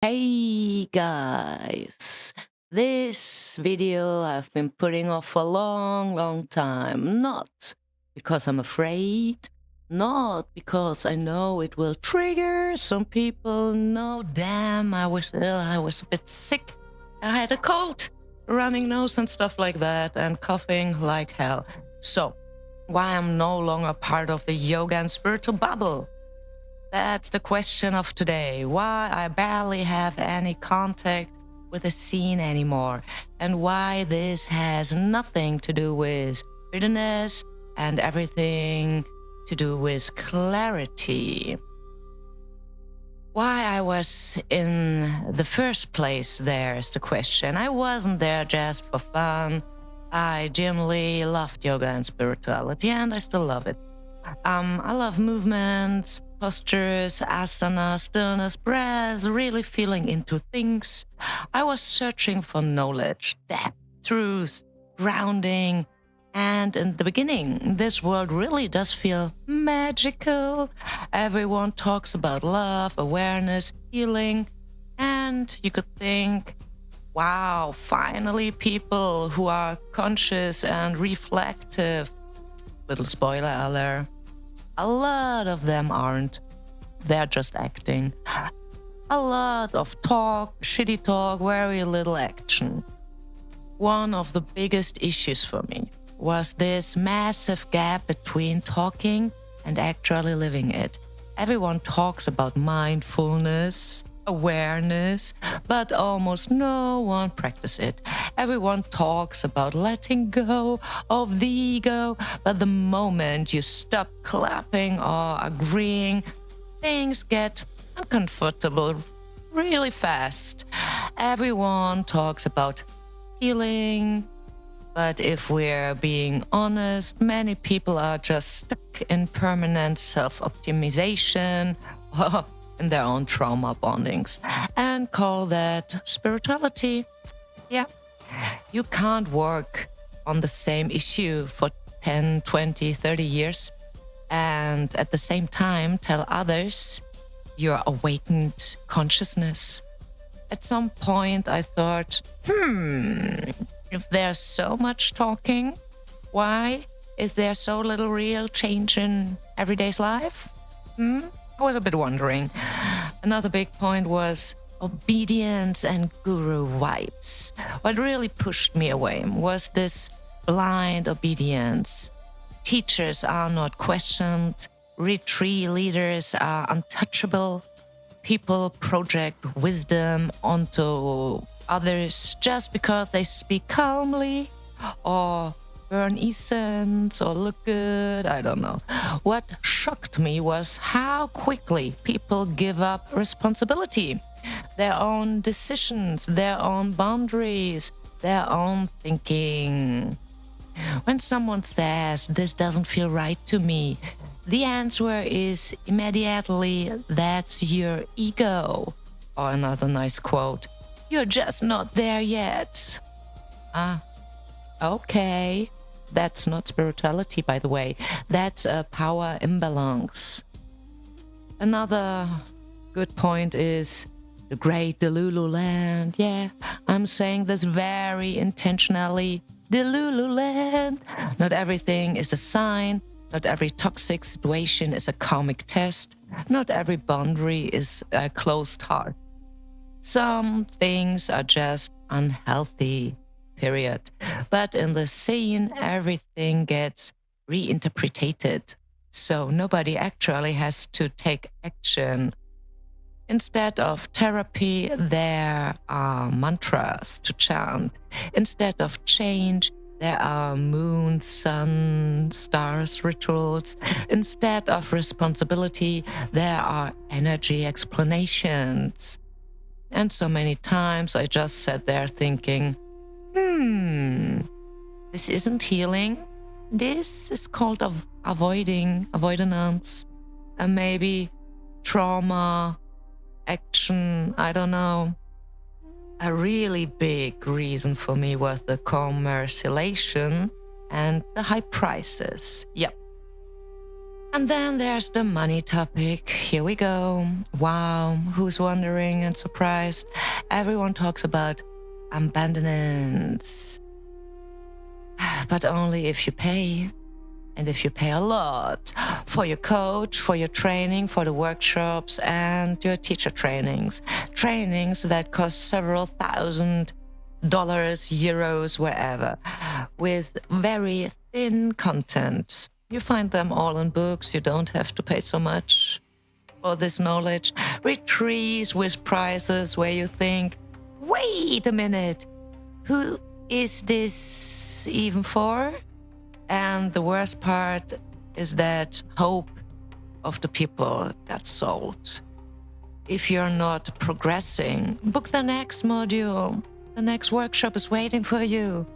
Hey guys, this video I've been putting off for a long time. Not because I'm afraid, not because I know it will trigger some people. No, damn, I was ill, I was a bit sick. I had a cold, running nose and stuff like that, and coughing like hell. So, why I'm no longer part of the yoga and spiritual bubble? That's the question of today. Why I barely have any contact with the scene anymore, and why this has nothing to do with bitterness and everything to do with clarity. Why I was in the first place there is the question. I wasn't there just for fun. I genuinely loved yoga and spirituality, and I still love it. I love movements, postures, asana, stillness, breath, really feeling into things. I was searching for knowledge, depth, truth, grounding. And in the beginning, this world really does feel magical. Everyone talks about love, awareness, healing. And you could think, wow, finally people who are conscious and reflective. Little spoiler alert. A lot of them aren't. They're just acting. A lot of talk, shitty talk, very little action. One of the biggest issues for me was this massive gap between talking and actually living it. Everyone talks about mindfulness, awareness, but almost no one practices it. Everyone talks about letting go of the ego, but the moment you stop clapping or agreeing, things get uncomfortable really fast. Everyone talks about healing, but if we're being honest, many people are just stuck in permanent self-optimization in their own trauma bondings and call that spirituality. Yeah, you can't work on the same issue for 10, 20, 30 years and at the same time tell others your awakened consciousness. At some point I thought, if there's so much talking, why is there so little real change in everyday's life? I was a bit wondering. Another big point was obedience and guru vibes. What really pushed me away was this blind obedience. Teachers are not questioned. Retreat leaders are untouchable. People project wisdom onto others just because they speak calmly or burn incense or look good, I don't know. What shocked me was how quickly people give up responsibility, their own decisions, their own boundaries, their own thinking. When someone says, this doesn't feel right to me, the answer is immediately, that's your ego. Or another nice quote, you're just not there yet. Okay. That's not spirituality, by the way. That's a power imbalance. Another good point is the great Delulu land. Yeah, I'm saying this very intentionally. Delulu land. Not everything is a sign. Not every toxic situation is a karmic test. Not every boundary is a closed heart. Some things are just unhealthy. Period. But in the scene, everything gets reinterpreted. So nobody actually has to take action. Instead of therapy, there are mantras to chant. Instead of change, there are moon, sun, stars rituals. Instead of responsibility, there are energy explanations. And so many times I just sat there thinking, this isn't healing. This is called avoidance, and maybe trauma, action, I don't know. A really big reason for me was the commercialization and the high prices. Yep. And then there's the money topic. Here we go. Wow, who's wondering and surprised? Everyone talks about abundance, but only if you pay. And if you pay a lot for your coach, for your training, for the workshops and your teacher trainings. Trainings that cost several $1,000, euros, wherever, with very thin content. You find them all in books. You don't have to pay so much for this knowledge. Retreats with prices where you think, wait a minute, who is this even for? And the worst part is that hope of the people got sold. If you're not progressing, book the next module. The next workshop is waiting for you.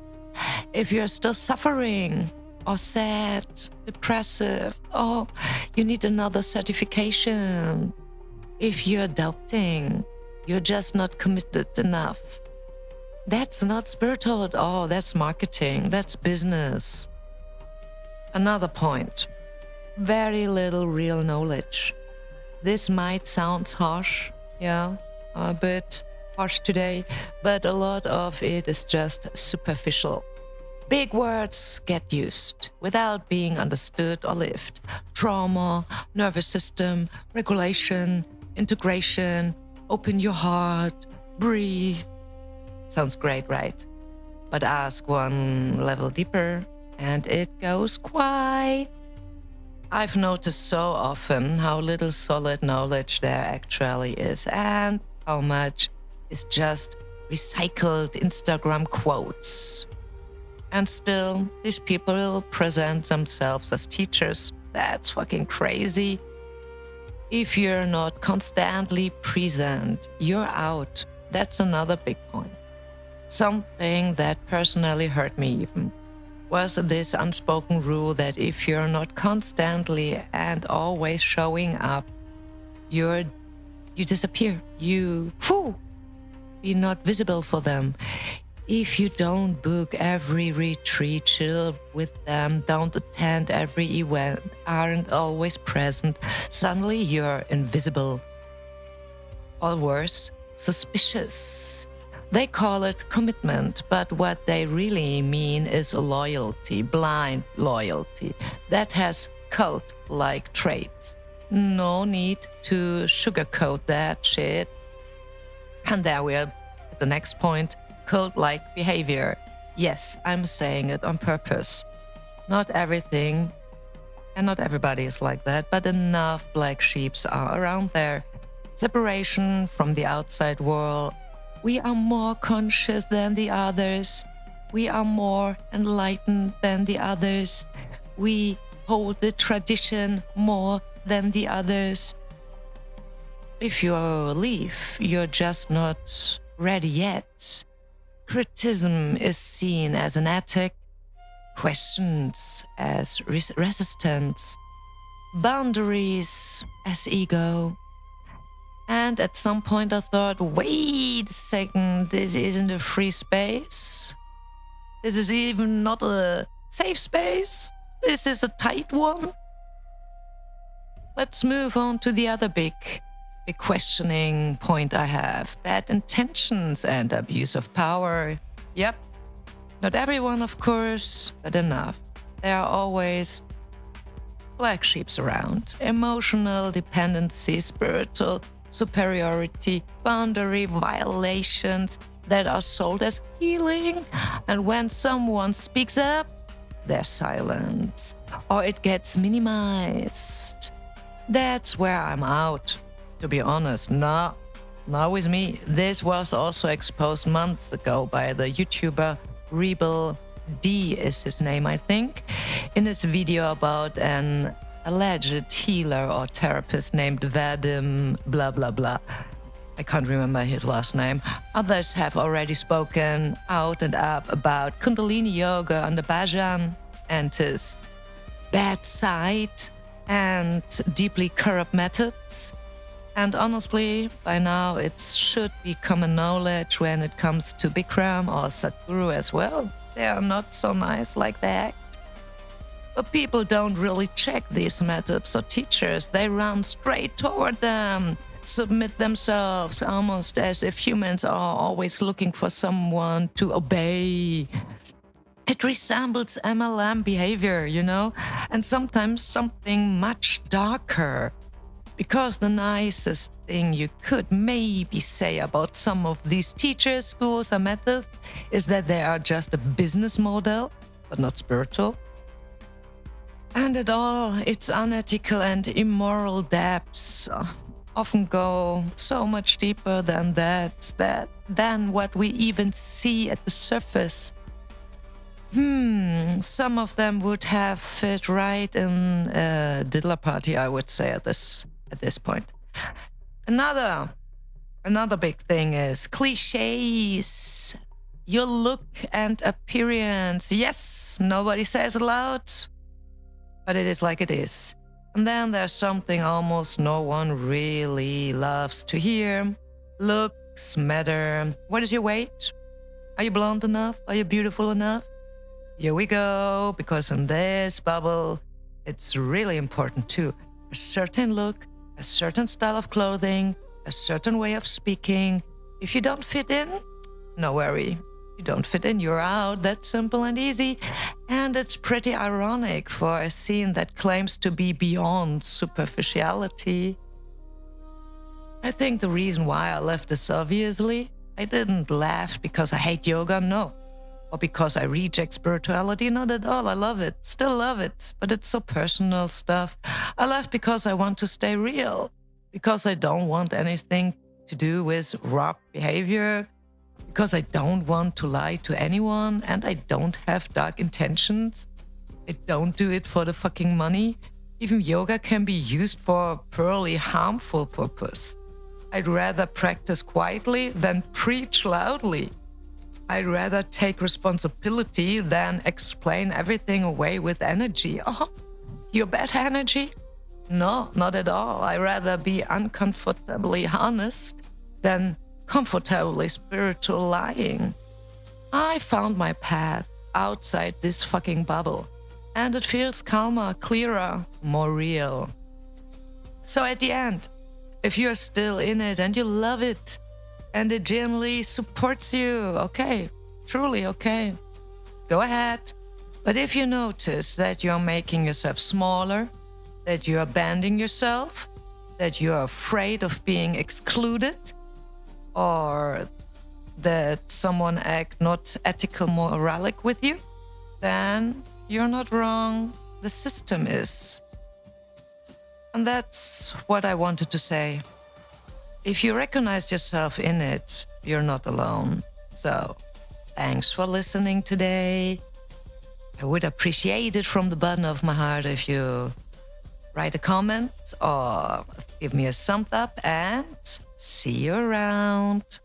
If you're still suffering or sad, depressive, oh, you need another certification. If you're doubting, you're just not committed enough. That's not spiritual at all. That's marketing. That's business. Another point, very little real knowledge. This might sound harsh, yeah, a bit harsh today, but a lot of it is just superficial. Big words get used without being understood or lived. Trauma, nervous system, regulation, integration, open your heart, breathe. Sounds great, right? But ask one level deeper, and it goes quiet. I've noticed so often how little solid knowledge there actually is and how much is just recycled Instagram quotes. And still, these people present themselves as teachers. That's fucking crazy. If you're not constantly present, you're out. That's another big point. Something that personally hurt me even was this unspoken rule that if you're not constantly and always showing up, you disappear. You're not visible for them. If you don't book every retreat, chill with them, don't attend every event, aren't always present, suddenly you're invisible. Or worse, suspicious. They call it commitment, but what they really mean is loyalty, blind loyalty, that has cult-like traits. No need to sugarcoat that shit. And there we are at the next point, cult-like behavior. Yes, I'm saying it on purpose. Not everything and not everybody is like that, but enough black sheeps are around there. Separation from the outside world. We are more conscious than the others. We are more enlightened than the others. We hold the tradition more than the others. If you leave, you're just not ready yet. Criticism is seen as an attack, questions as resistance, boundaries as ego. And at some point I thought, wait a second, this isn't a free space. This is even not a safe space. This is a tight one. Let's move on to the other big questioning point I have. Bad intentions and abuse of power. Yep. Not everyone, of course, but enough. There are always black sheeps around. Emotional dependency, spiritual superiority, boundary violations that are sold as healing. And when someone speaks up, there's silence, or it gets minimized. That's where I'm out, to be honest. Not with me. This was also exposed months ago by the YouTuber Rebel D is his name, I think, in his video about an alleged healer or therapist named Vadim blah blah blah. I can't remember his last name. Others have already spoken out and up about Kundalini Yoga and the Bhajan and his bad side and deeply corrupt methods. And honestly, by now it should be common knowledge when it comes to Bikram or Sadhguru as well. They are not so nice like that. But people don't really check these methods or teachers. They run straight toward them, submit themselves, almost as if humans are always looking for someone to obey. It resembles MLM behavior, you know, and sometimes something much darker. Because the nicest thing you could maybe say about some of these teachers, schools, or methods is that they are just a business model, but not spiritual. And at all, its unethical and immoral depths often go so much deeper than than what we even see at the surface. Some of them would have fit right in a diddler party, I would say, at this point. Another big thing is cliches. Your look and appearance. Yes, nobody says it loud, but it is like it is. And then there's something almost no one really loves to hear. Looks matter. What is your weight? Are you blonde enough? Are you beautiful enough? Here we go, because in this bubble, it's really important too. A certain look, a certain style of clothing, a certain way of speaking. If you don't fit in, no worry. You don't fit in, you're out. That's simple and easy. And it's pretty ironic for a scene that claims to be beyond superficiality. I think the reason why I left this obviously, I didn't laugh because I hate yoga, no. Or because I reject spirituality, not at all. I love it, still love it, but it's so personal stuff. I left because I want to stay real, because I don't want anything to do with rob behavior, because I don't want to lie to anyone, and I don't have dark intentions. I don't do it for the fucking money. Even yoga can be used for a purely harmful purpose. I'd rather practice quietly than preach loudly. I'd rather take responsibility than explain everything away with energy. Oh, your bad energy? No, not at all. I'd rather be uncomfortably honest than comfortably spiritual lying. I found my path outside this fucking bubble, and it feels calmer, clearer, more real. So at the end, if you're still in it and you love it, and it genuinely supports you, okay, truly okay, go ahead. But if you notice that you're making yourself smaller, that you're abandoning yourself, that you're afraid of being excluded, or that someone act not ethical, moralic with you, then you're not wrong, the system is. And that's what I wanted to say. If you recognize yourself in it, you're not alone. So, thanks for listening today. I would appreciate it from the bottom of my heart if you write a comment or give me a thumbs up, and see you around.